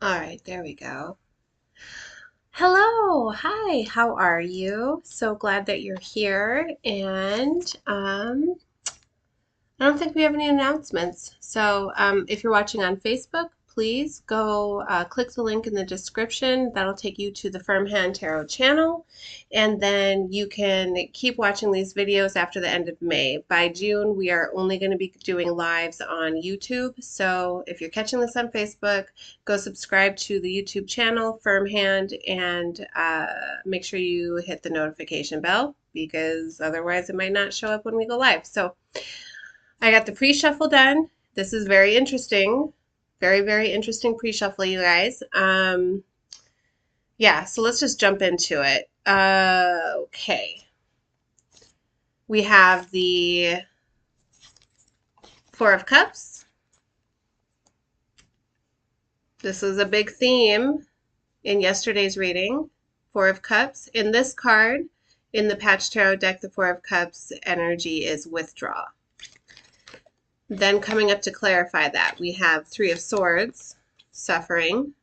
All right, there we go. Hello, hi, how are you? So glad that you're here. And I don't think we have any announcements. So if you're watching on Facebook, please go click the link in the description. That'll take you to the Firm Hand Tarot channel. And then you can keep watching these videos after the end of May. By June, we are only going to be doing lives on YouTube. So if you're catching this on Facebook, go subscribe to the YouTube channel, Firm Hand, and make sure you hit the notification bell because otherwise it might not show up when we go live. So I got the pre-shuffle done. This is very interesting. Very, very interesting pre-shuffle, you guys. Yeah, so let's just jump into it. Okay. We have the Four of Cups. This was a big theme in yesterday's reading. Four of Cups. In this card, in the Patch Tarot deck, the Four of Cups energy is withdraw. Then coming up to clarify that, we have Three of Swords, suffering.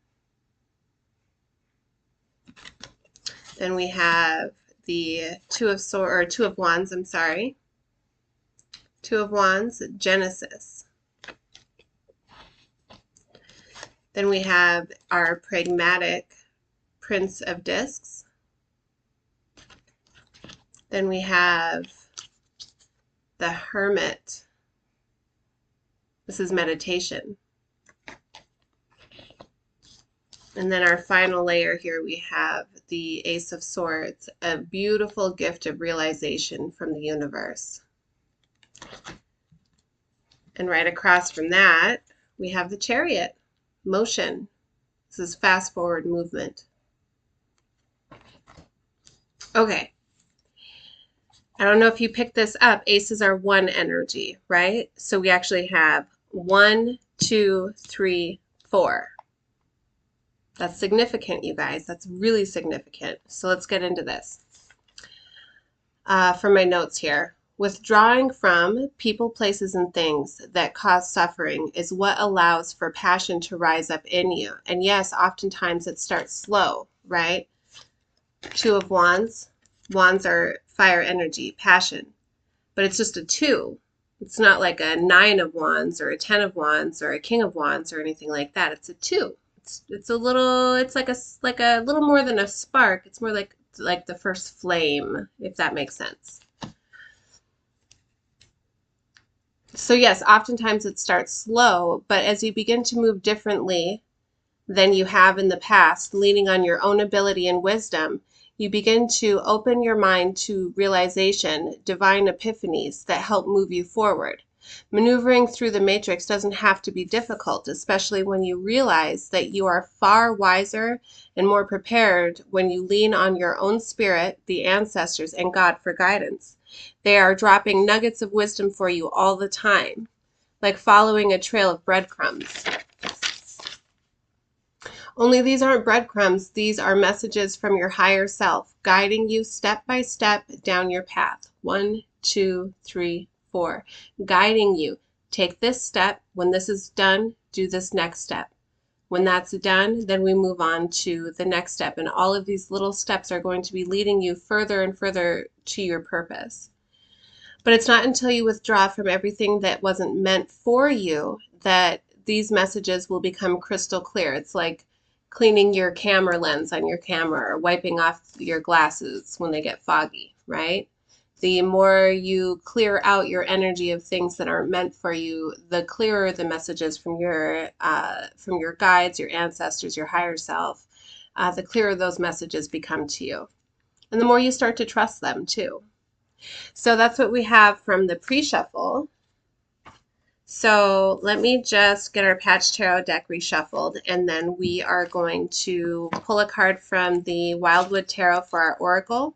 Then we have the Two of Wands, I'm sorry. Two of Wands, Genesis. Then we have our pragmatic Prince of Discs. Then we have the Hermit. This is meditation. And then our final layer here, we have the Ace of Swords, a beautiful gift of realization from the universe. And right across from that, we have the Chariot, motion. This is fast forward movement. Okay. I don't know if you picked this up. Aces are one energy, right? So we actually have 1, 2, 3, 4. That's significant, you guys. That's really significant. So let's get into this. From my notes here. Withdrawing from people, places, and things that cause suffering is what allows for passion to rise up in you. And yes, oftentimes it starts slow, right? Two of Wands. Wands are fire energy, passion. But it's just a 2. It's not like a 9 of Wands or a 10 of Wands or a King of Wands or anything like that. It's a 2. It's a little, it's like a little more than a spark. It's more like the first flame, if that makes sense. So yes, oftentimes it starts slow, but as you begin to move differently than you have in the past, leaning on your own ability and wisdom, you begin to open your mind to realization, divine epiphanies that help move you forward. Maneuvering through the matrix doesn't have to be difficult, especially when you realize that you are far wiser and more prepared when you lean on your own spirit, the ancestors, and God for guidance. They are dropping nuggets of wisdom for you all the time, like following a trail of breadcrumbs. Only these aren't breadcrumbs, these are messages from your higher self, guiding you step by step down your path. 1, 2, 3, 4. Guiding you. Take this step. When this is done, do this next step. When that's done, then we move on to the next step. And all of these little steps are going to be leading you further and further to your purpose. But it's not until you withdraw from everything that wasn't meant for you that these messages will become crystal clear. It's like cleaning your camera lens on your camera or wiping off your glasses when they get foggy, right? The more you clear out your energy of things that aren't meant for you, the clearer the messages from your guides, your ancestors, your higher self, the clearer those messages become to you. And the more you start to trust them too. So that's what we have from the pre-shuffle. So let me just get our Patch Tarot deck reshuffled, and then we are going to pull a card from the Wildwood Tarot for our Oracle.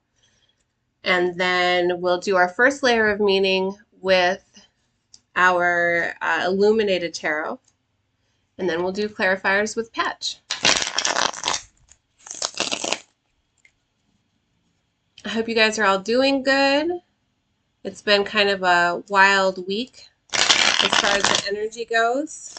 And then we'll do our first layer of meaning with our Illuminated Tarot. And then we'll do clarifiers with Patch. I hope you guys are all doing good. It's been kind of a wild week as far as the energy goes.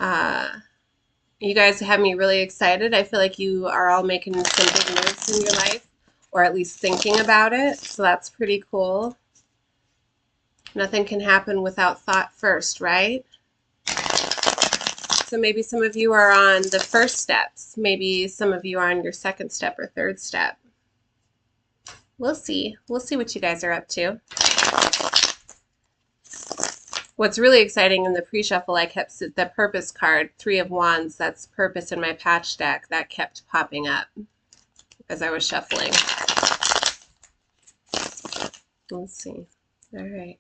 You guys have me really excited. I feel like you are all making some big moves in your life, or at least thinking about it. So that's pretty cool. Nothing can happen without thought first, right? So maybe some of you are on the first steps. Maybe some of you are on your second step or third step. We'll see. We'll see what you guys are up to. What's really exciting in the pre-shuffle, I kept the purpose card, 3 of Wands, that's purpose in my patch deck, that kept popping up as I was shuffling. Let's see. All right.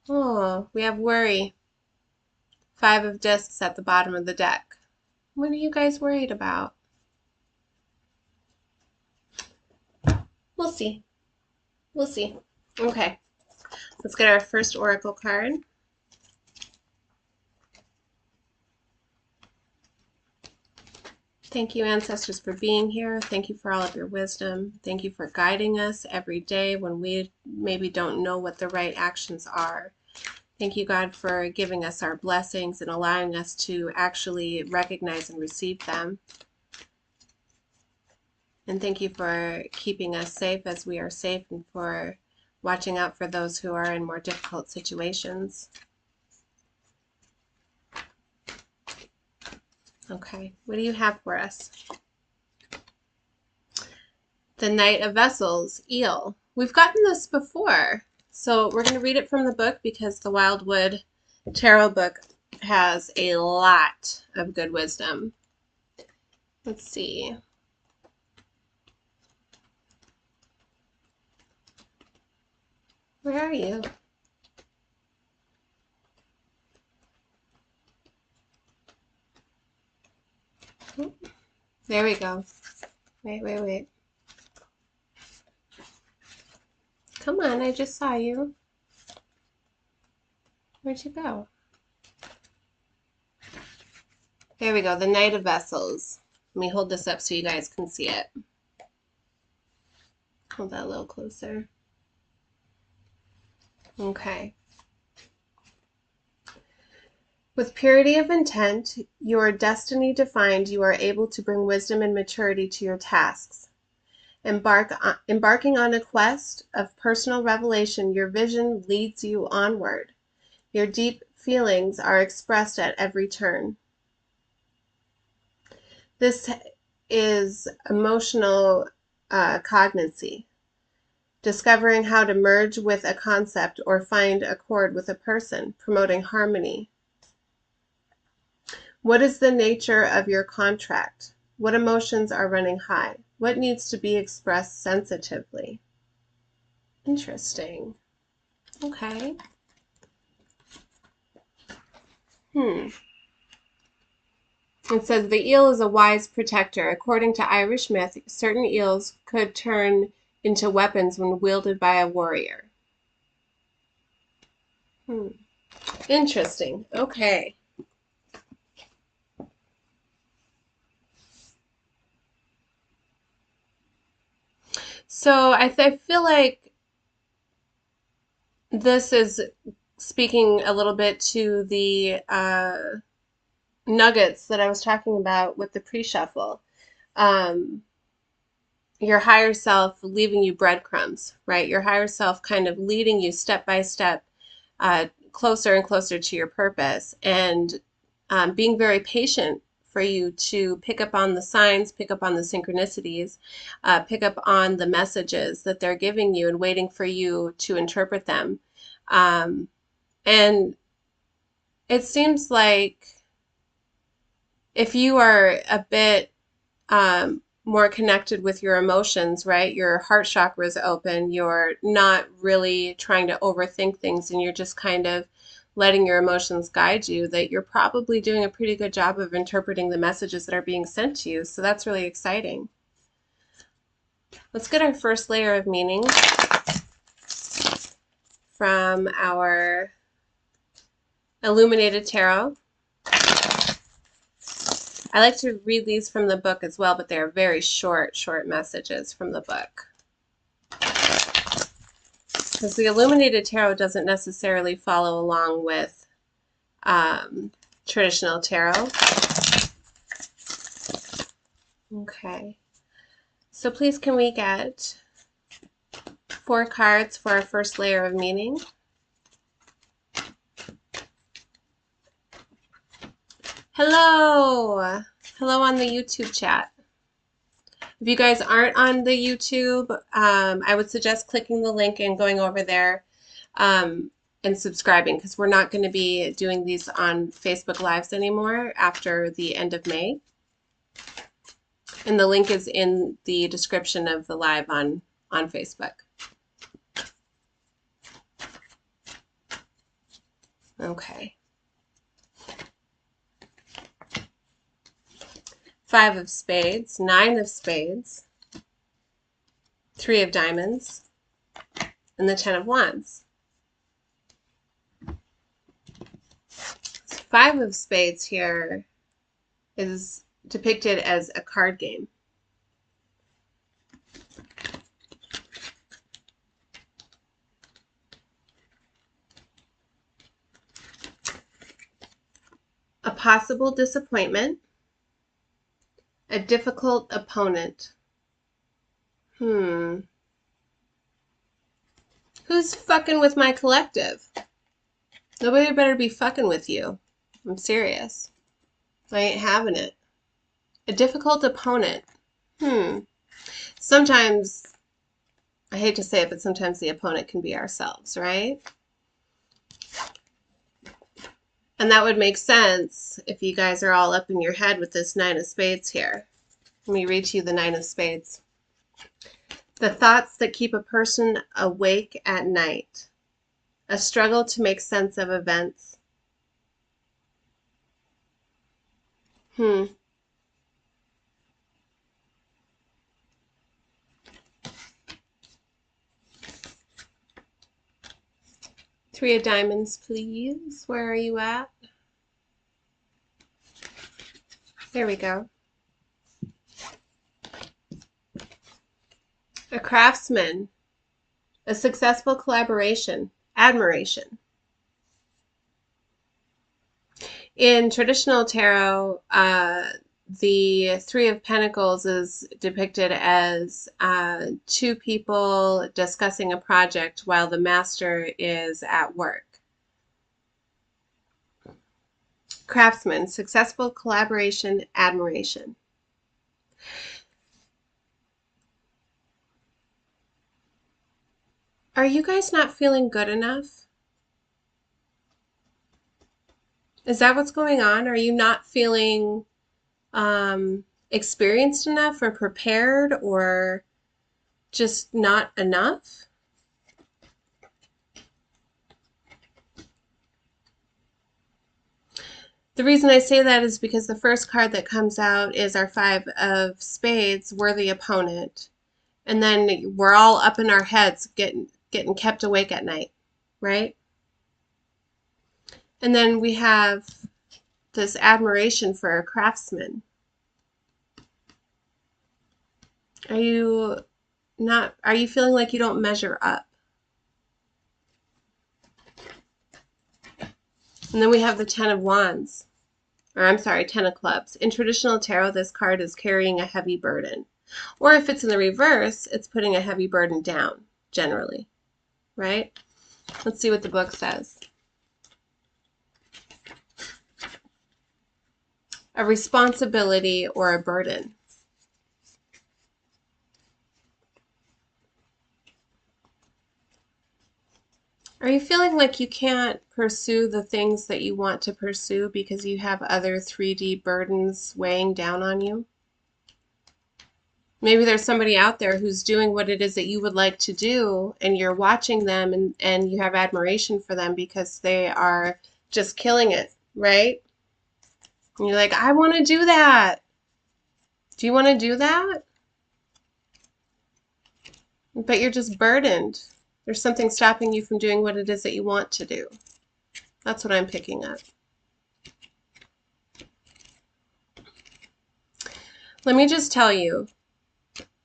Oh, we have worry. 5 of discs at the bottom of the deck. What are you guys worried about? We'll see. We'll see. Okay. Let's get our first oracle card. Thank you, ancestors, for being here. Thank you for all of your wisdom. Thank you for guiding us every day when we maybe don't know what the right actions are. Thank you, God, for giving us our blessings and allowing us to actually recognize and receive them. And thank you for keeping us safe as we are safe, and for watching out for those who are in more difficult situations. Okay, what do you have for us? The Knight of Vessels, Eel. We've gotten this before, so we're going to read it from the book because the Wildwood Tarot book has a lot of good wisdom. Let's see. Where are you? There we go. Wait. Come on, I just saw you. Where'd you go? There we go, the Knight of Vessels. Let me hold this up so you guys can see it. Hold that a little closer. Okay. With purity of intent, your destiny defined, you are able to bring wisdom and maturity to your tasks. Embarking on a quest of personal revelation, your vision leads you onward. Your deep feelings are expressed at every turn. This is emotional cognizance, discovering how to merge with a concept or find accord with a person, promoting harmony. What is the nature of your contract? What emotions are running high? What needs to be expressed sensitively? Interesting. Okay. It says the eel is a wise protector. According to Irish myth, certain eels could turn into weapons when wielded by a warrior. Interesting. Okay. So I feel like this is speaking a little bit to the nuggets that I was talking about with the pre-shuffle. Your higher self leaving you breadcrumbs, right? Your higher self kind of leading you step by step closer and closer to your purpose, and being very patient for you to pick up on the signs, pick up on the synchronicities, pick up on the messages that they're giving you, and waiting for you to interpret them. And it seems like if you are a bit more connected with your emotions, right? Your heart chakra is open. You're not really trying to overthink things, and you're just kind of letting your emotions guide you, that you're probably doing a pretty good job of interpreting the messages that are being sent to you. So that's really exciting. Let's get our first layer of meaning from our Illuminated Tarot. I like to read these from the book as well, but they are very short messages from the book. Because the Illuminated Tarot doesn't necessarily follow along with Traditional tarot. Okay. So please can we get 4 cards for our first layer of meaning? Hello! Hello on the YouTube chat. If you guys aren't on the YouTube, I would suggest clicking the link and going over there and subscribing, because we're not going to be doing these on Facebook Lives anymore after the end of May. And the link is in the description of the live on Facebook. Okay. 5 of spades, 9 of spades, 3 of diamonds, and the 10 of wands. 5 of spades here is depicted as a card game. A possible disappointment. A difficult opponent. Who's fucking with my collective? Nobody better be fucking with you. I'm serious. I ain't having it. A difficult opponent. Sometimes, I hate to say it, but sometimes the opponent can be ourselves, right? And that would make sense if you guys are all up in your head with this 9 of spades here. Let me read to you the 9 of spades. The thoughts that keep a person awake at night. A struggle to make sense of events. 3 of diamonds, please. Where are you at? There we go. A craftsman. A successful collaboration. Admiration. In traditional tarot, the 3 of Pentacles is depicted as 2 people discussing a project while the master is at work. Craftsman, successful collaboration, admiration. Are you guys not feeling good enough? Is that what's going on? Are you not feeling experienced enough or prepared, or just not enough? The reason I say that is because the first card that comes out is our 5 of spades, worthy opponent. And then we're all up in our heads getting kept awake at night, right? And then we have this admiration for a craftsman. Are you feeling like you don't measure up? And then we have the 10 of wands, or I'm sorry, 10 of clubs. In traditional tarot, this card is carrying a heavy burden. Or if it's in the reverse, it's putting a heavy burden down, generally, right? Let's see what the book says. A responsibility or a burden. Are you feeling like you can't pursue the things that you want to pursue because you have other 3D burdens weighing down on you? Maybe there's somebody out there who's doing what it is that you would like to do, and you're watching them and you have admiration for them because they are just killing it, right? And you're like, I want to do that. Do you want to do that? But you're just burdened. There's something stopping you from doing what it is that you want to do. That's what I'm picking up. Let me just tell you,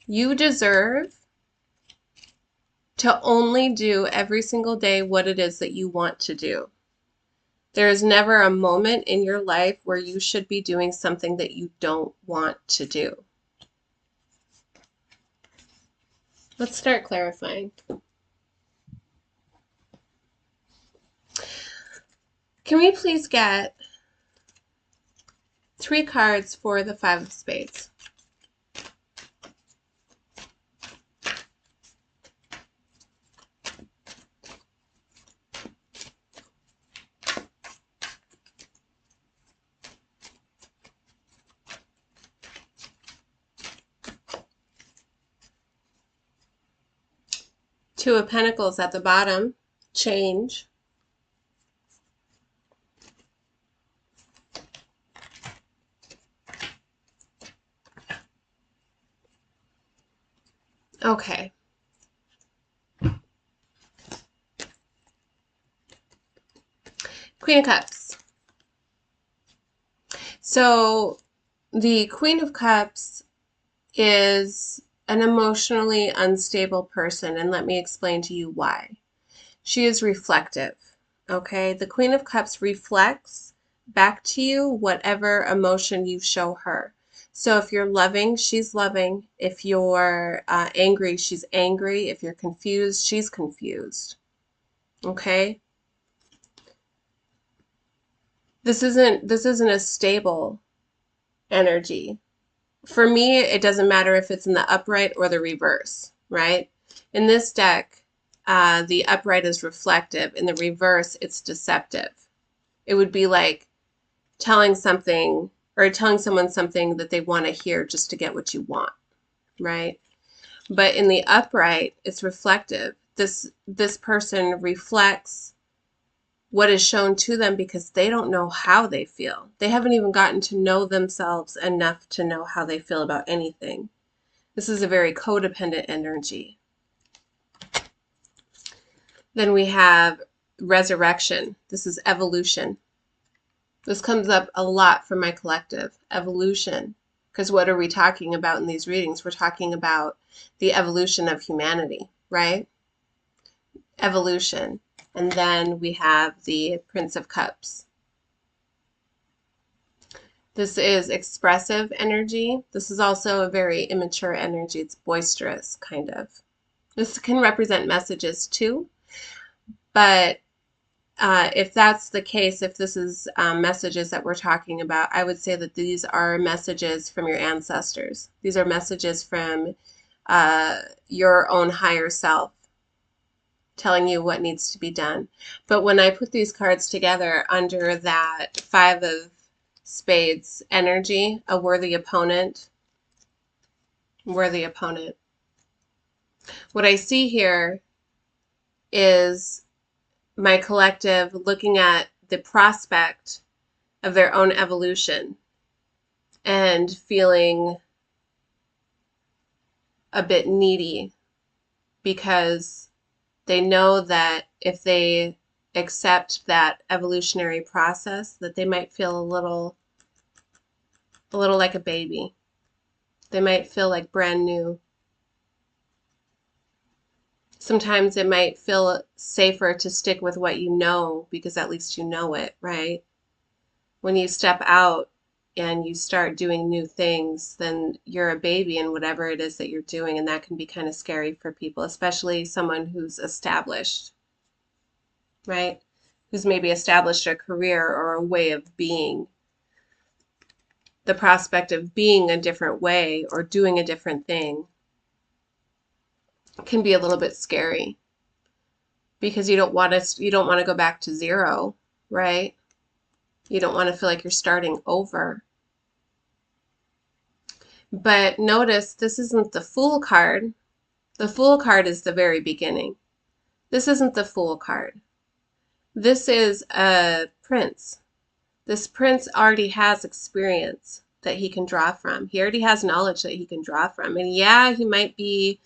you deserve to only do every single day what it is that you want to do. There is never a moment in your life where you should be doing something that you don't want to do. Let's start clarifying. Can we please get 3 cards for the 5 of spades? Two of Pentacles at the bottom, change. Okay. Queen of Cups. So the Queen of Cups is an emotionally unstable person, and let me explain to you why. She is reflective, okay? The Queen of Cups reflects back to you whatever emotion you show her. So if you're loving, she's loving. If you're angry, she's angry. If you're confused, she's confused, okay? This isn't a stable energy. For me, it doesn't matter if it's in the upright or the reverse, right? In this deck, the upright is reflective. In the reverse, it's deceptive. It would be like telling something or telling someone something that they want to hear just to get what you want, right? But in the upright, it's reflective. This person reflects what is shown to them because they don't know how they feel. They haven't even gotten to know themselves enough to know how they feel about anything. This is a very codependent energy. Then we have resurrection. This is evolution. This comes up a lot from my collective, evolution. Because what are we talking about in these readings? We're talking about the evolution of humanity, right? Evolution. And then we have the Prince of Cups. This is expressive energy. This is also a very immature energy. It's boisterous, kind of. This can represent messages too. But if that's the case, if this is messages that we're talking about, I would say that these are messages from your ancestors. These are messages from your own higher self, telling you what needs to be done. But when I put these cards together under that 5 of Spades energy, a worthy opponent, what I see here is my collective looking at the prospect of their own evolution and feeling a bit needy because they know that if they accept that evolutionary process, that they might feel a little like a baby. They might feel like brand new. Sometimes it might feel safer to stick with what you know because at least you know it, right? When you step out and you start doing new things, then you're a baby in whatever it is that you're doing, and that can be kind of scary for people, especially someone who's established, right? Who's maybe established a career or a way of being. The prospect of being a different way or doing a different thing can be a little bit scary because you don't want to go back to zero, right? You don't want to feel like you're starting over. But notice this isn't the Fool card. The Fool card is the very beginning. This isn't the Fool card. This is a Prince. This Prince already has experience that he can draw from. He already has knowledge that he can draw from. And yeah, he might be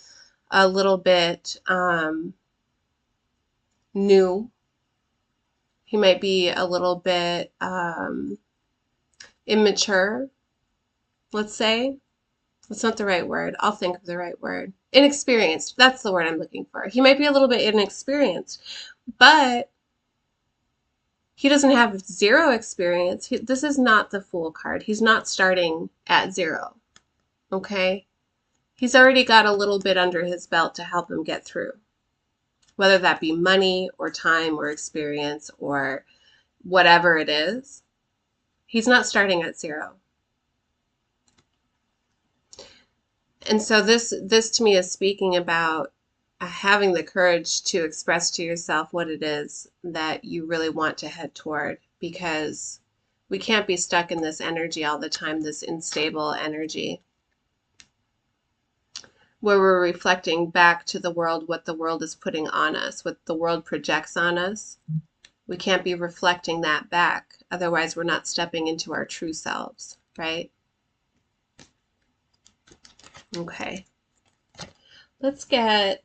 a little bit new. He might be a little bit immature, let's say. That's not the right word. I'll think of the right word. Inexperienced. That's the word I'm looking for. He might be a little bit inexperienced, but He doesn't have zero experience. This is not the Fool card. He's not starting at zero, okay? He's already got a little bit under his belt to help him get through, whether that be money or time or experience or whatever it is. He's not starting at zero. And so this to me is speaking about having the courage to express to yourself what it is that you really want to head toward, because we can't be stuck in this energy all the time, this unstable energy, where we're reflecting back to the world what the world is putting on us, what the world projects on us. We can't be reflecting that back. Otherwise, we're not stepping into our true selves, right? Okay. Let's get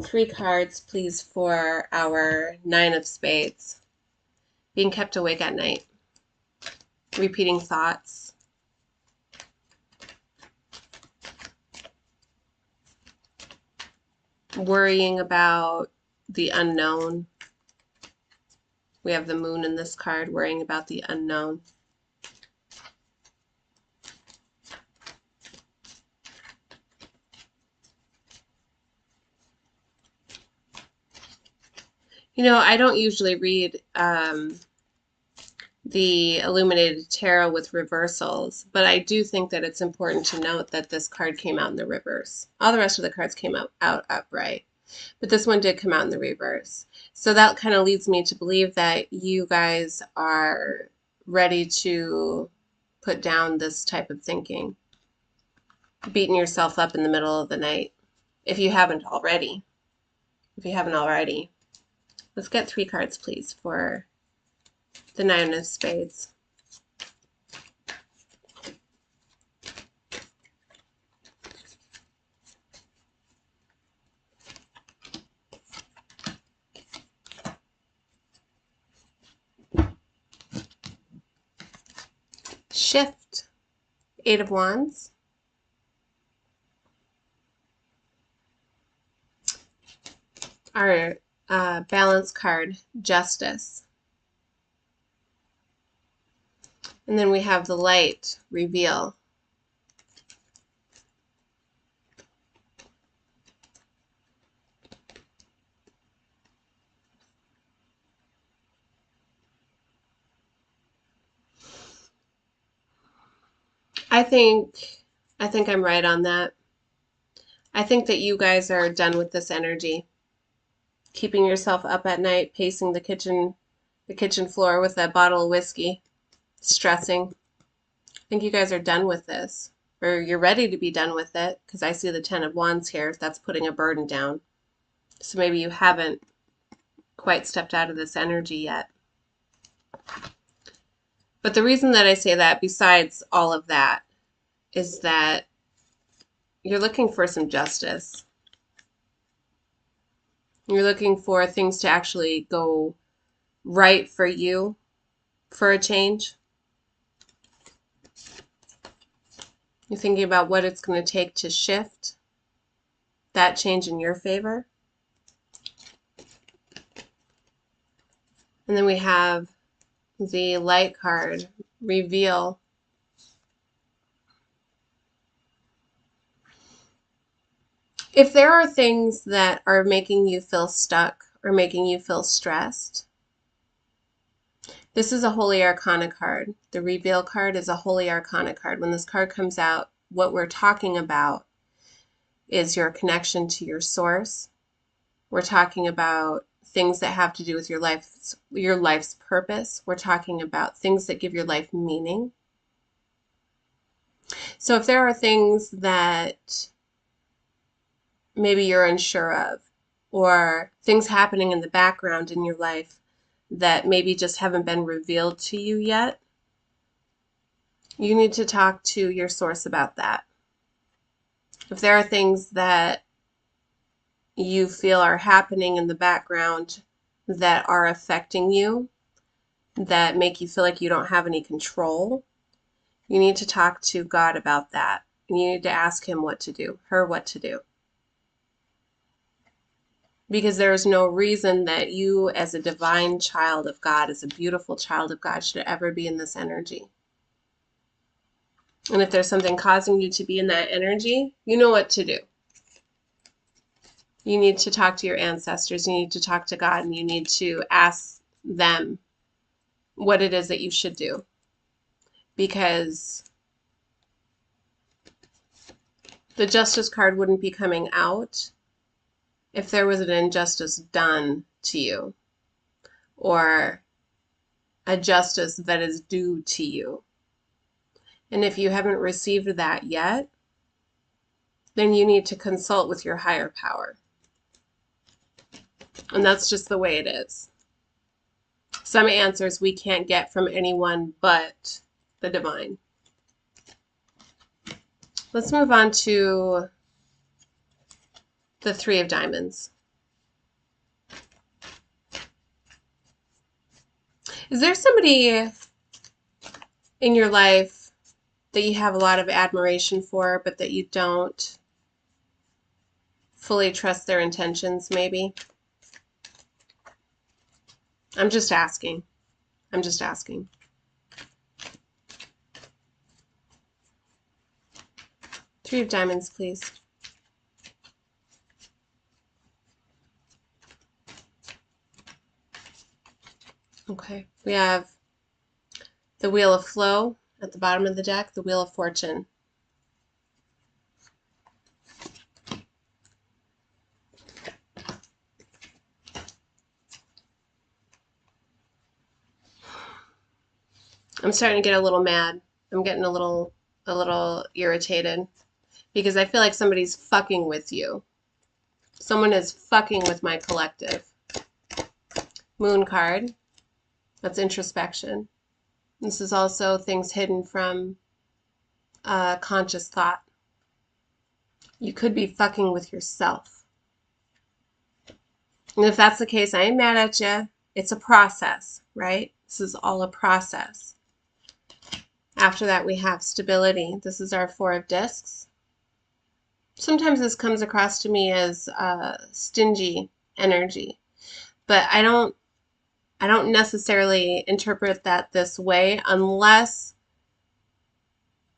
3 cards, please, for our 9 of Spades. Being kept awake at night. Repeating thoughts. Worrying about the unknown. We have the Moon in this card, worrying about the unknown. You know, I don't usually read the Illuminated Tarot with reversals, but I do think that it's important to note that this card came out in the reverse. All the rest of the cards came out upright, but this one did come out in the reverse. So that kind of leads me to believe that you guys are ready to put down this type of thinking, beating yourself up in the middle of the night, if you haven't already. Let's get 3 cards, please, for the 9 of Spades. Shift, 8 of Wands. Our balance card, Justice. And then we have the Light, Reveal. I think I'm right on that. I think that you guys are done with this energy. Keeping yourself up at night, pacing the kitchen floor with a bottle of whiskey, stressing. I think you guys are done with this, or you're ready to be done with it, because I see the 10 of Wands here. That's putting a burden down. So maybe you haven't quite stepped out of this energy yet. But the reason that I say that, besides all of that, is that you're looking for some justice. You're looking for things to actually go right for you, for a change. You're thinking about what it's going to take to shift that change in your favor. And then we have the Light card, Reveal. If there are things that are making you feel stuck or making you feel stressed, this is a Holy Arcana card. The Reveal card is a Holy Arcana card. When this card comes out, what we're talking about is your connection to your source. We're talking about things that have to do with your life's purpose. We're talking about things that give your life meaning. So if there are things that maybe you're unsure of, or things happening in the background in your life that maybe just haven't been revealed to you yet, you need to talk to your source about that. If there are things that you feel are happening in the background that are affecting you, that make you feel like you don't have any control, you need to talk to God about that. You need to ask him what to do, her what to do. Because there is no reason that you, as a divine child of God, as a beautiful child of God, should ever be in this energy. And if there's something causing you to be in that energy, you know what to do. You need to talk to your ancestors. You need to talk to God, and you need to ask them what it is that you should do. Because the justice card wouldn't be coming out if there was an injustice done to you, or a justice that is due to you. And if you haven't received that yet, then you need to consult with your higher power. And that's just the way it is. Some answers we can't get from anyone but the divine. Let's move on to the Three of Diamonds. Is there somebody in your life that you have a lot of admiration for, but that you don't fully trust their intentions, maybe? I'm just asking. I'm just asking. Three of Diamonds, please. Okay, we have the Wheel of Flow at the bottom of the deck, the Wheel of Fortune. I'm starting to get a little mad. I'm getting a little irritated because I feel like somebody's fucking with you. Someone is fucking with my collective. Moon card. That's introspection. This is also things hidden from conscious thought. You could be fucking with yourself. And if that's the case, I ain't mad at you. It's a process, right? This is all a process. After that, we have stability. This is our Four of Discs. Sometimes this comes across to me as stingy energy, but I don't necessarily interpret that this way unless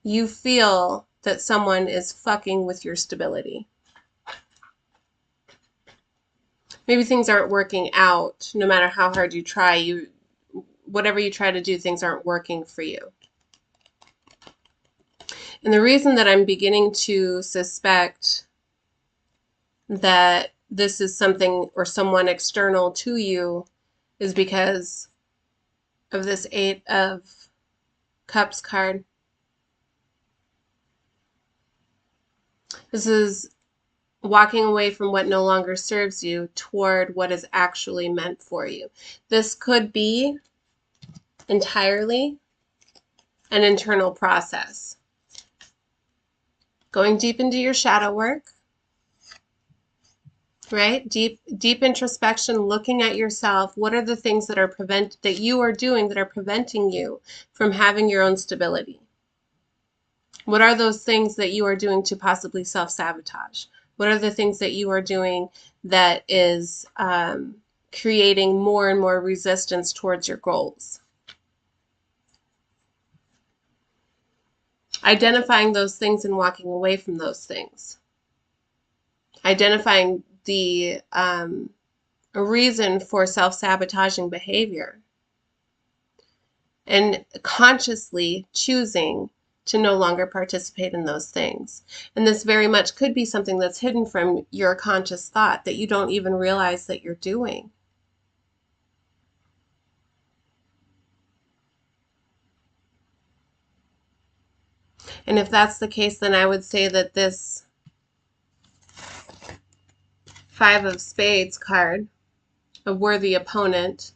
you feel that someone is fucking with your stability. Maybe things aren't working out. No matter how hard you try, whatever you try to do, things aren't working for you. And the reason that I'm beginning to suspect that this is something or someone external to you is because of this Eight of Cups card. This is walking away from what no longer serves you toward what is actually meant for you. This could be entirely an internal process. Going deep into your shadow work, right? Deep introspection, looking at yourself. What are the things that you are doing that are preventing you from having your own stability? What are those things that you are doing to possibly self-sabotage? What are the things that you are doing that is creating more and more resistance towards your goals? Identifying those things and walking away from those things. Identifying the reason for self-sabotaging behavior. And consciously choosing to no longer participate in those things. And this very much could be something that's hidden from your conscious thought that you don't even realize that you're doing. And if that's the case, then I would say that this Five of Spades card, a worthy opponent,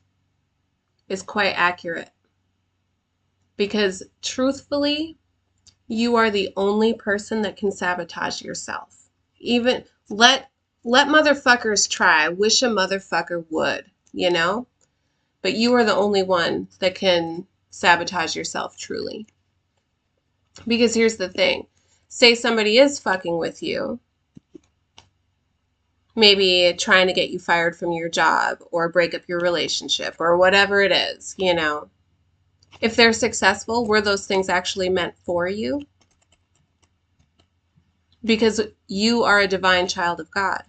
is quite accurate. Because truthfully, you are the only person that can sabotage yourself. Even let motherfuckers try. Wish a motherfucker would, you know? But you are the only one that can sabotage yourself truly. Because here's the thing. Say somebody is fucking with you. maybe trying to get you fired from your job or break up your relationship or whatever it is, you know. If they're successful, were those things actually meant for you? Because you are a divine child of God.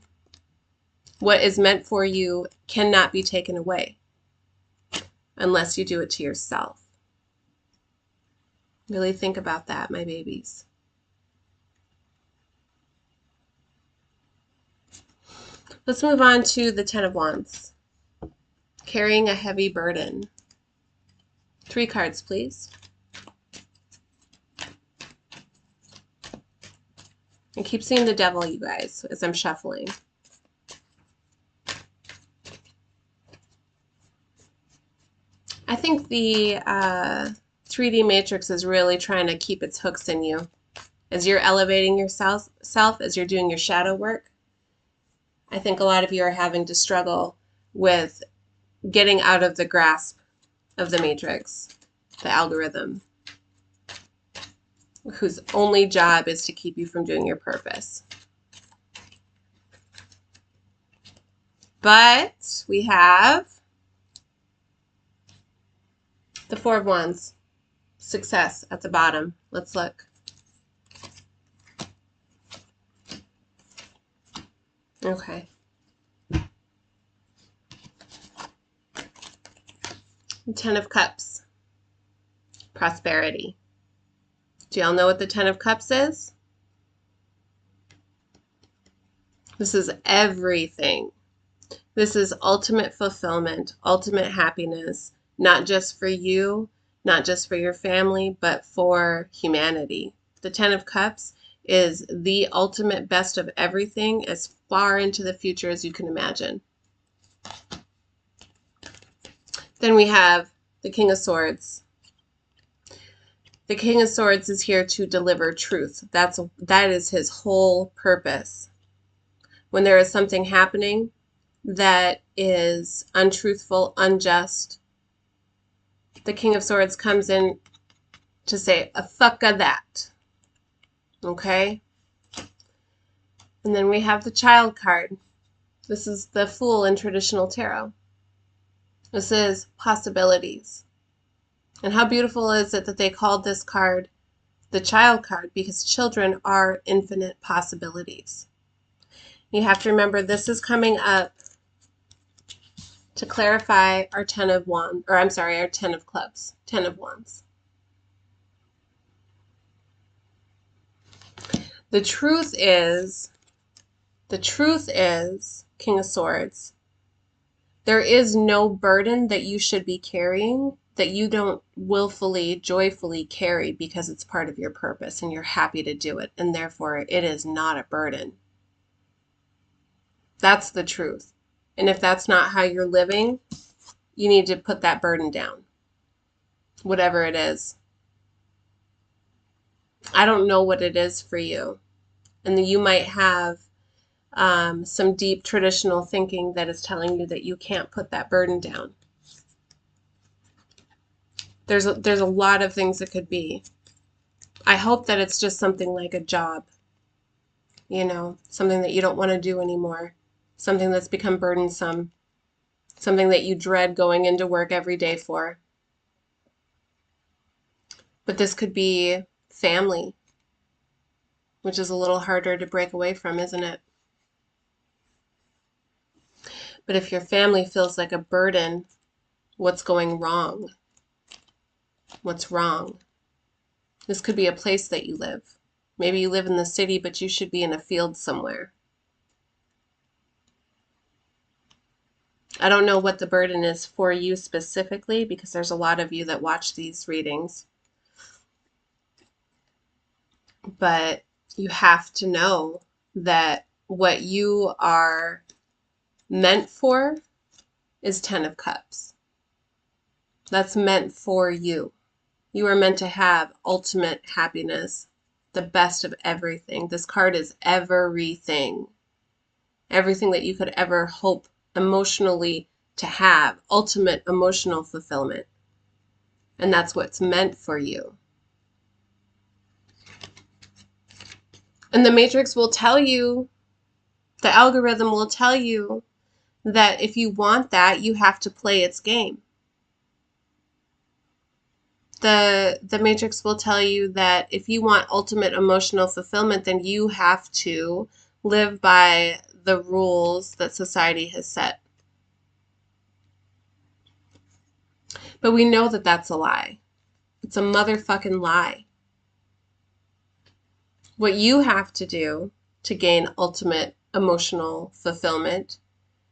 What is meant for you cannot be taken away unless you do it to yourself. Really think about that, my babies. Let's move on to the Ten of Wands. Carrying a heavy burden. 3 cards, please. I keep seeing the devil, you guys, as I'm shuffling. I think the 3D matrix is really trying to keep its hooks in you. As you're elevating yourself, as you're doing your shadow work, I think a lot of you are having to struggle with getting out of the grasp of the matrix, the algorithm, whose only job is to keep you from doing your purpose. But we have the 4 of Wands, success at the bottom. Let's look. Okay. 10 of Cups, prosperity. Do y'all know what the 10 of Cups is? This is everything. This is ultimate fulfillment, ultimate happiness, not just for you, not just for your family, but for humanity. The 10 of Cups is the ultimate best of everything as far into the future as you can imagine. Then we have the King of Swords. The King of Swords is here to deliver truth. That is his whole purpose. When there is something happening that is untruthful, unjust, the King of Swords comes in to say, a fuck of that. Okay? And then we have the Child card. This is the Fool in traditional tarot. This is possibilities. And how beautiful is it that they called this card the Child card, because children are infinite possibilities. You have to remember this is coming up to clarify our 10 of Wands, or I'm sorry, our 10 of Clubs, 10 of Wands. The truth is, King of Swords, there is no burden that you should be carrying that you don't willfully, joyfully carry because it's part of your purpose and you're happy to do it, and therefore it is not a burden. That's the truth. And if that's not how you're living, you need to put that burden down, whatever it is. I don't know what it is for you. And you might have some deep traditional thinking that is telling you that you can't put that burden down. There's a lot of things it could be. I hope that it's just something like a job, you know, something that you don't want to do anymore, something that's become burdensome, something that you dread going into work every day for. But this could be family, which is a little harder to break away from, isn't it? But if your family feels like a burden, what's going wrong? What's wrong? This could be a place that you live. Maybe you live in the city, but you should be in a field somewhere. I don't know what the burden is for you specifically, because there's a lot of you that watch these readings. But you have to know that what you are meant for is 10 of Cups. That's meant for you. You are meant to have ultimate happiness, the best of everything. This card is everything. Everything that you could ever hope emotionally to have, ultimate emotional fulfillment. And that's what's meant for you. And the Matrix will tell you The algorithm will tell you that if you want that, you have to play its game. The Matrix will tell you that if you want ultimate emotional fulfillment, then you have to live by the rules that society has set. But we know that that's a lie. It's a motherfucking lie. What you have to do to gain ultimate emotional fulfillment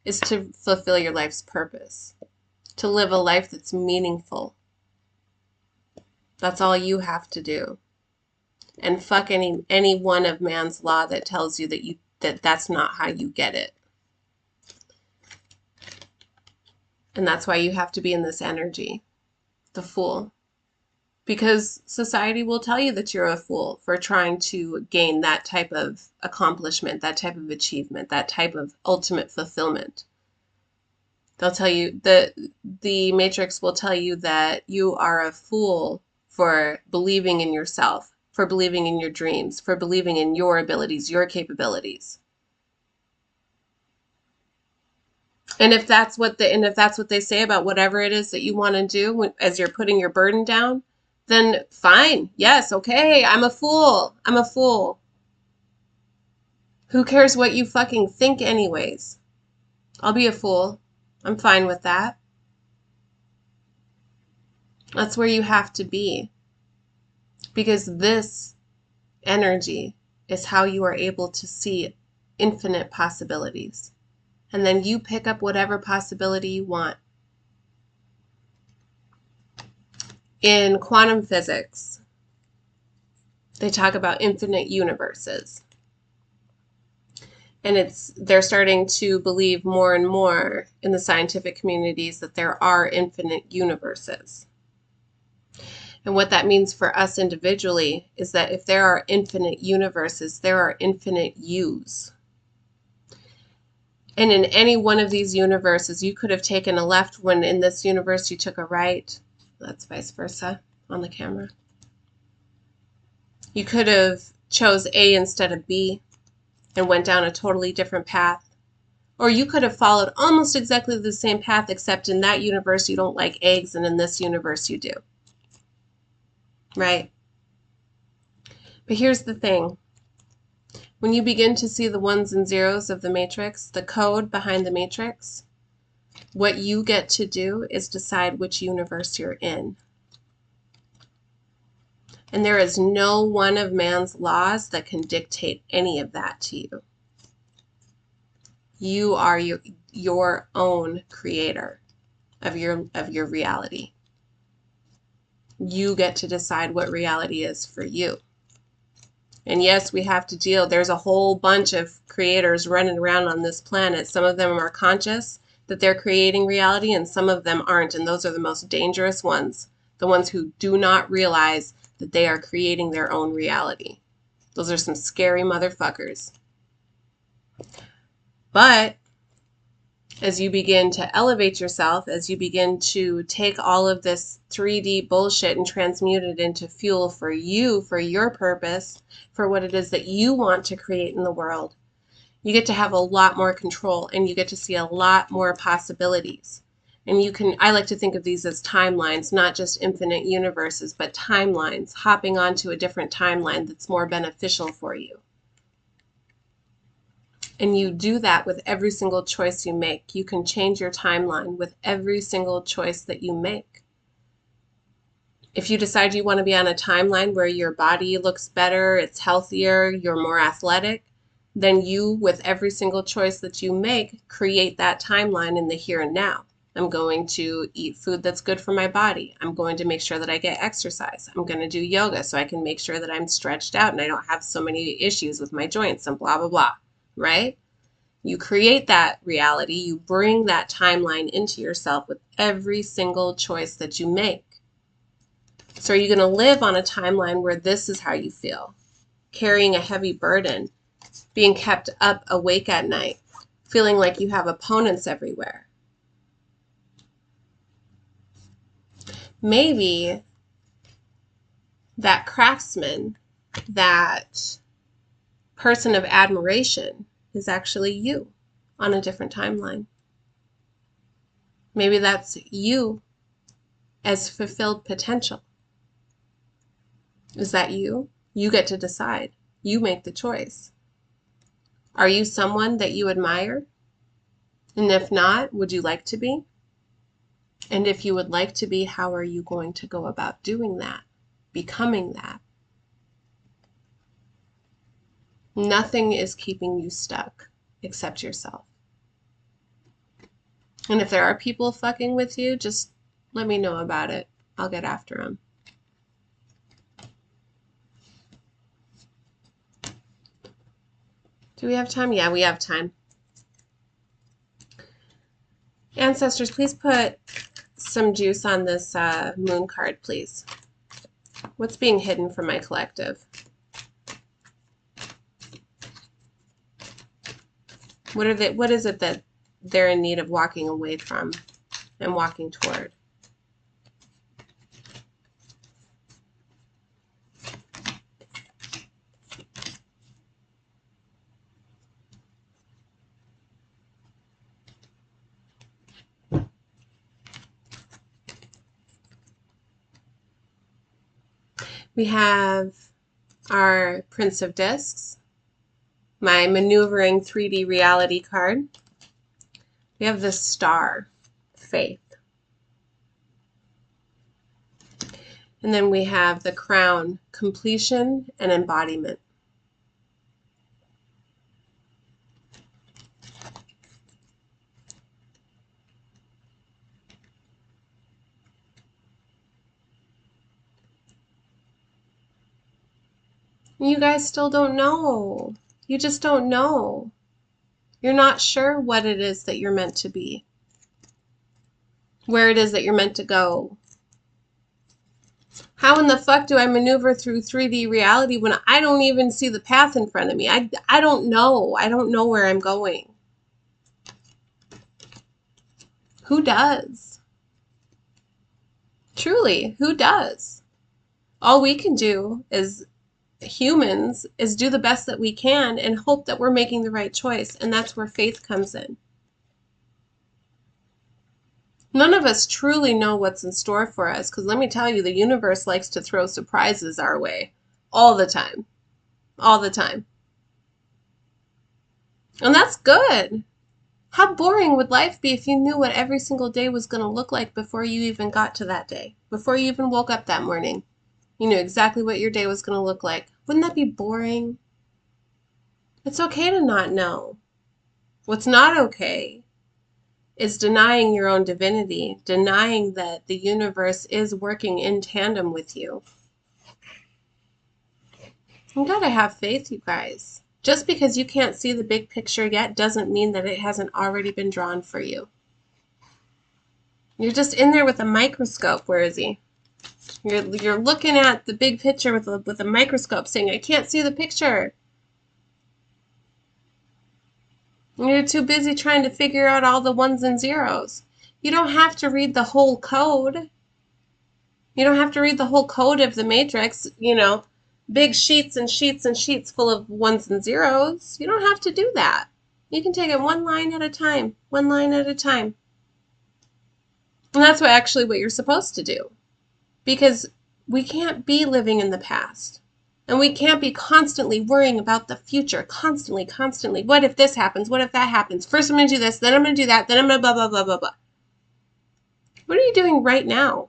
is to fulfill your life's purpose, to live a life that's meaningful. That's all you have to do. And fuck any one of man's law that tells you that that's not how you get it. And that's why you have to be in this energy, the fool. Because society will tell you that you're a fool for trying to gain that type of accomplishment, that type of achievement, that type of ultimate fulfillment. They'll tell you that the Matrix will tell you that you are a fool for believing in yourself, for believing in your dreams, for believing in your abilities, your capabilities. And if that's what they say about whatever it is that you want to do as you're putting your burden down, then fine. Yes, okay, I'm a fool. I'm a fool. Who cares what you fucking think anyways? I'll be a fool. I'm fine with that. That's where you have to be. Because this energy is how you are able to see infinite possibilities. And then you pick up whatever possibility you want. In quantum physics, they talk about infinite universes. And they're starting to believe more and more in the scientific communities that there are infinite universes. And what that means for us individually is that if there are infinite universes, there are infinite yous. And in any one of these universes, you could have taken a left when in this universe you took a right. That's vice versa on the camera. You could have chose A instead of B and went down a totally different path. Or you could have followed almost exactly the same path, except in that universe you don't like eggs, and in this universe you do. Right? But here's the thing. When you begin to see the ones and zeros of the matrix, the code behind the matrix, what you get to do is decide which universe you're in. And there is no one of man's laws that can dictate any of that to you. You are your own creator of your reality. You get to decide what reality is for you. And yes, we have to deal. There's a whole bunch of creators running around on this planet. Some of them are conscious that they're creating reality, and some of them aren't. And those are the most dangerous ones. The ones who do not realize that they are creating their own reality. Those are some scary motherfuckers. But as you begin to elevate yourself, as you begin to take all of this 3D bullshit and transmute it into fuel for you, for your purpose, for what it is that you want to create in the world, you get to have a lot more control, and you get to see a lot more possibilities. And I like to think of these as timelines, not just infinite universes, but timelines, hopping onto a different timeline that's more beneficial for you. And you do that with every single choice you make. You can change your timeline with every single choice that you make. If you decide you want to be on a timeline where your body looks better, it's healthier, you're more athletic, then you, with every single choice that you make, create that timeline in the here and now. I'm going to eat food that's good for my body. I'm going to make sure that I get exercise. I'm going to do yoga so I can make sure that I'm stretched out and I don't have so many issues with my joints and blah, blah, blah. Right? You create that reality. You bring that timeline into yourself with every single choice that you make. So are you going to live on a timeline where this is how you feel? Carrying a heavy burden, being kept up awake at night, feeling like you have opponents everywhere. Maybe that craftsman, that person of admiration is actually you on a different timeline. Maybe that's you as fulfilled potential. Is that you? You get to decide. You make the choice. Are you someone that you admire? And if not, would you like to be? And if you would like to be, how are you going to go about doing that? Becoming that? Nothing is keeping you stuck except yourself. And if there are people fucking with you, just let me know about it. I'll get after them. Do we have time? Yeah, we have time. Ancestors, please put some juice on this moon card, please. What's being hidden from my collective? What is it that they're in need of walking away from and walking toward? We have our Prince of Discs, my maneuvering 3D reality card. We have the Star, Faith. And then we have the Crown, Completion and Embodiment. You guys still don't know. You just don't know. You're not sure what it is that you're meant to be, where it is that you're meant to go. How in the fuck do I maneuver through 3D reality when I don't even see the path in front of me? I don't know. I don't know where I'm going. Who does? Truly, who does? All we can do as humans is do the best that we can and hope that we're making the right choice. And that's where faith comes in. None of us truly know what's in store for us, because let me tell you, the universe likes to throw surprises our way all the time. All the time. And that's good. How boring would life be if you knew what every single day was going to look like before you even got to that day? Before you even woke up that morning, you knew exactly what your day was going to look like. Wouldn't that be boring? It's okay to not know. What's not okay is denying your own divinity, denying that the universe is working in tandem with you. You gotta have faith, you guys. Just because you can't see the big picture yet doesn't mean that it hasn't already been drawn for you. You're just in there with a microscope. Where is he? You're looking at the big picture with a microscope saying, I can't see the picture. You're too busy trying to figure out all the ones and zeros. You don't have to read the whole code. You don't have to read the whole code of the matrix, you know, big sheets and sheets and sheets full of ones and zeros. You don't have to do that. You can take it one line at a time, one line at a time. And that's what you're supposed to do. Because we can't be living in the past. And we can't be constantly worrying about the future. Constantly. What if this happens? What if that happens? First I'm going to do this, then I'm going to do that, then I'm going to blah, blah, blah, blah, blah. What are you doing right now?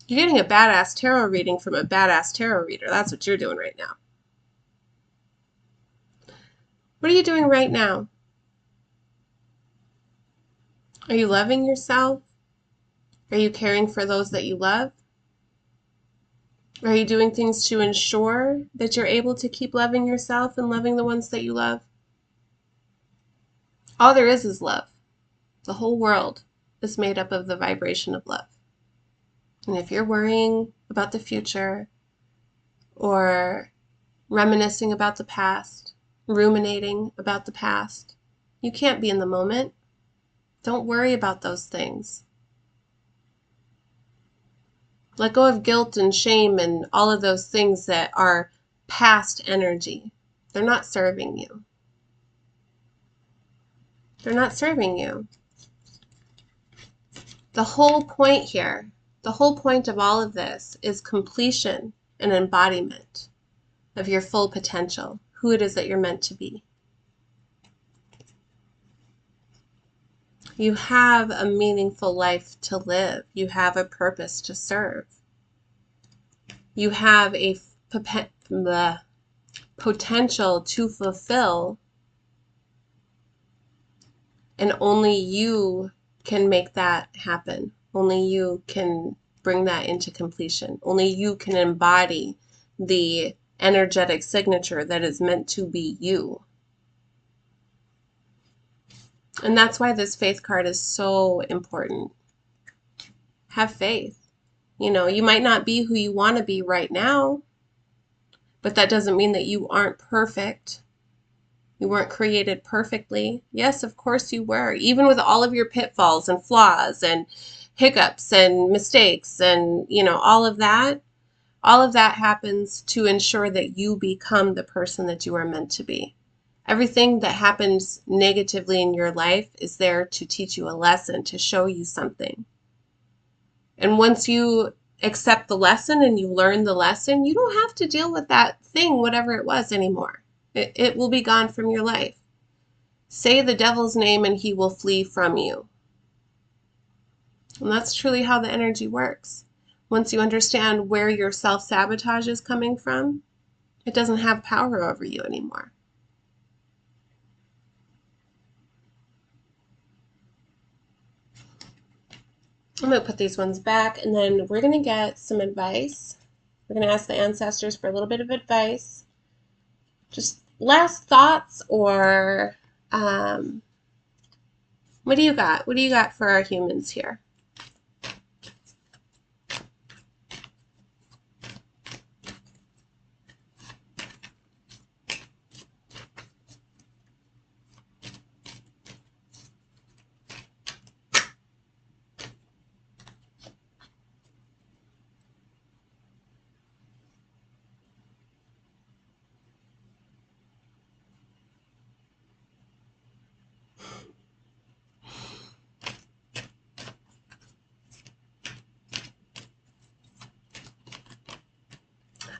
You're getting a badass tarot reading from a badass tarot reader. That's what you're doing right now. What are you doing right now? Are you loving yourself? Are you caring for those that you love? Are you doing things to ensure that you're able to keep loving yourself and loving the ones that you love? All there is love. The whole world is made up of the vibration of love. And if you're worrying about the future or reminiscing about the past, ruminating about the past, you can't be in the moment. Don't worry about those things. Let go of guilt and shame and all of those things that are past energy. They're not serving you. They're not serving you. The whole point here, the whole point of all of this is completion and embodiment of your full potential, who it is that you're meant to be. You have a meaningful life to live. You have a purpose to serve. You have a potential to fulfill, and only you can make that happen. Only you can bring that into completion. Only you can embody the energetic signature that is meant to be you. And that's why this faith card is so important. Have faith. You know, you might not be who you want to be right now, but that doesn't mean that you aren't perfect. You weren't created perfectly. Yes, of course you were. Even with all of your pitfalls and flaws and hiccups and mistakes and, you know, all of that happens to ensure that you become the person that you are meant to be. Everything that happens negatively in your life is there to teach you a lesson, to show you something. And once you accept the lesson and you learn the lesson, you don't have to deal with that thing, whatever it was, anymore. It will be gone from your life. Say the devil's name and he will flee from you. And that's truly how the energy works. Once you understand where your self-sabotage is coming from, it doesn't have power over you anymore. I'm going to put these ones back, and then we're going to get some advice. We're going to ask the ancestors for a little bit of advice. Just last thoughts, or what do you got? What do you got for our humans here?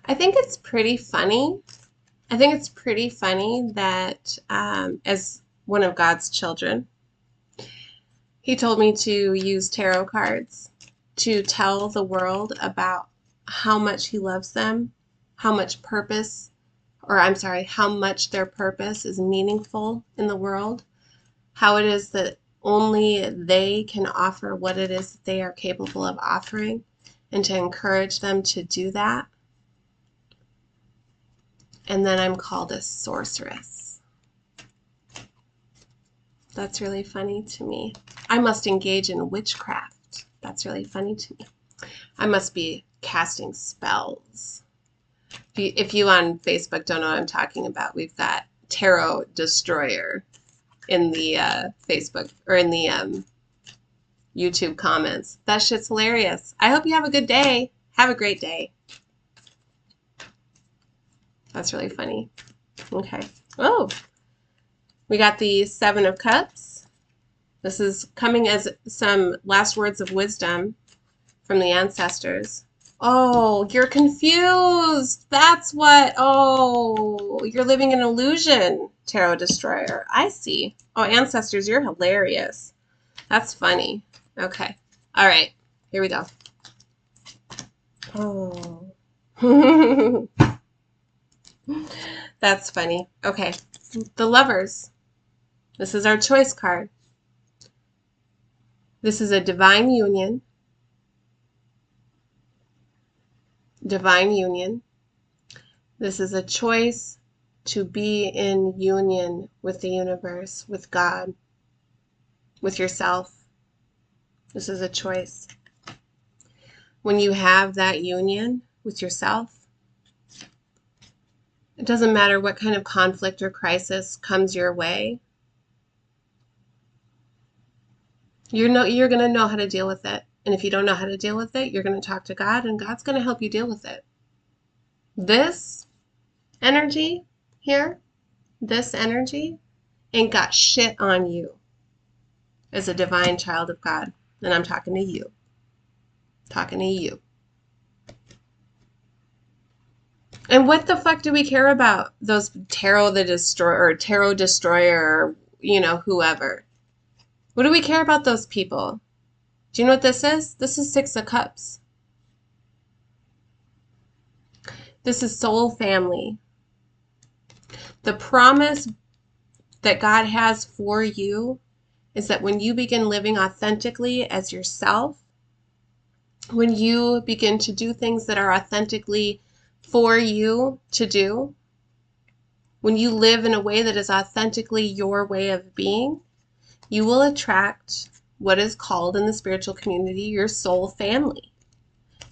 I think it's pretty funny. I think it's pretty funny that as one of God's children, He told me to use tarot cards to tell the world about how much He loves them, how much purpose, or I'm sorry, how much their purpose is meaningful in the world, how it is that only they can offer what it is that they are capable of offering, and to encourage them to do that. And then I'm called a sorceress. That's really funny to me. I must engage in witchcraft. That's really funny to me. I must be casting spells. If you on Facebook don't know what I'm talking about, we've got Tarot Destroyer in the Facebook, or in the YouTube comments. That shit's hilarious. I hope you have a good day. Have a great day. That's really funny. Okay. Oh, we got the Seven of Cups. This is coming as some last words of wisdom from the ancestors. Oh, you're confused. That's what. Oh, you're living an illusion, Tarot Destroyer. I see. Oh, ancestors, you're hilarious. That's funny. Okay. All right. Here we go. Oh. That's funny. Okay. The Lovers. This is our choice card. This is a divine union. Divine union. This is a choice to be in union with the universe, with God, with yourself. This is a choice. When you have that union with yourself, it doesn't matter what kind of conflict or crisis comes your way. You're going to know how to deal with it. And if you don't know how to deal with it, you're going to talk to God, and God's going to help you deal with it. This energy here, this energy ain't got shit on you. as a divine child of God. And I'm talking to you. Talking to you. And what the fuck do we care about those tarot the destroyer or tarot destroyer or, you know, whoever? What do we care about those people? Do you know what this is? This is Six of Cups. This is soul family. The promise that God has for you is that when you begin living authentically as yourself, when you begin to do things that are authentically for you to do, when you live in a way that is authentically your way of being, you will attract what is called in the spiritual community your soul family.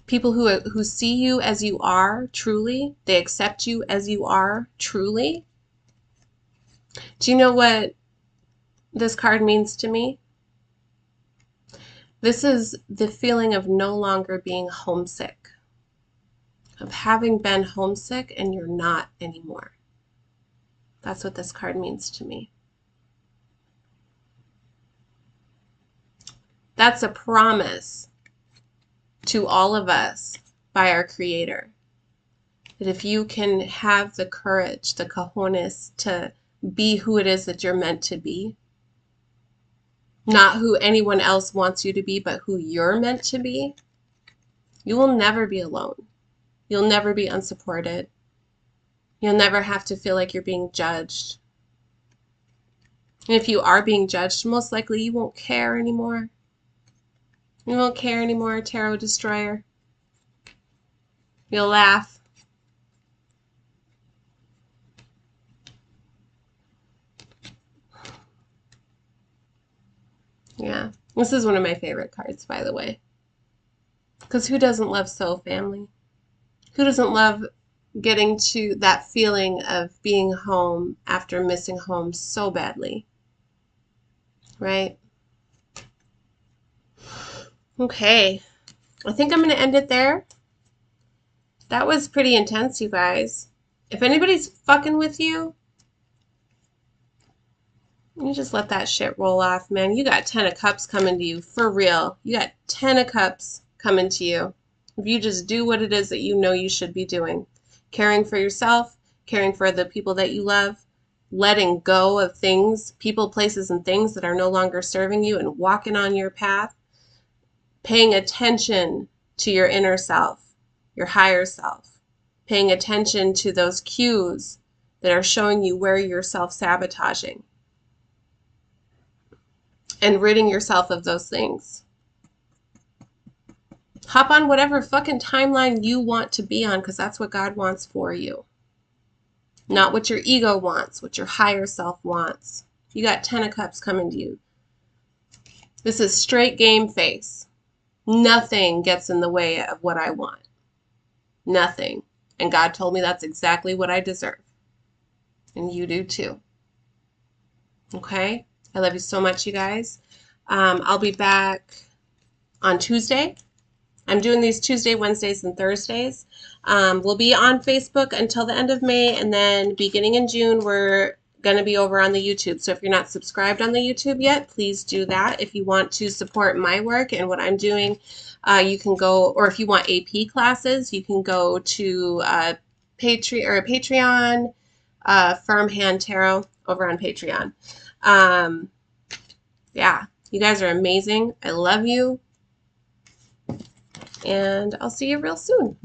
People who see you as you are truly, they accept you as you are truly. Do you know what this card means to me? This is the feeling of no longer being homesick, of having been homesick and you're not anymore. That's what this card means to me. That's a promise to all of us by our Creator. That if you can have the courage, the cojones to be who it is that you're meant to be, not who anyone else wants you to be, but who you're meant to be, you will never be alone. You'll never be unsupported. You'll never have to feel like you're being judged. And if you are being judged, most likely you won't care anymore. You won't care anymore, Tarot Destroyer. You'll laugh. Yeah, this is one of my favorite cards, by the way. Because who doesn't love soul family? Who doesn't love getting to that feeling of being home after missing home so badly? Right? Okay. I think I'm going to end it there. That was pretty intense, you guys. If anybody's fucking with you, you just let that shit roll off, man. You got 10 of Cups coming to you. For real. You got 10 of Cups coming to you. If you just do what it is that you know you should be doing. Caring for yourself, caring for the people that you love, letting go of things, people, places, and things that are no longer serving you and walking on your path. Paying attention to your inner self, your higher self. Paying attention to those cues that are showing you where you're self-sabotaging. And ridding yourself of those things. Hop on whatever fucking timeline you want to be on, because that's what God wants for you. Not what your ego wants, what your higher self wants. You got 10 of Cups coming to you. This is straight game face. Nothing gets in the way of what I want. Nothing. And God told me that's exactly what I deserve. And you do too. Okay? I love you so much, you guys. I'll be back on Tuesday. I'm doing these Tuesday, Wednesdays, and Thursdays. We'll be on Facebook until the end of May, and then beginning in June, we're going to be over on the YouTube. So if you're not subscribed on the YouTube yet, please do that. If you want to support my work and what I'm doing, you can go, or if you want AP classes, you can go to Patreon, Firm Hand Tarot over on Patreon. Yeah, you guys are amazing. I love you. And I'll see you real soon.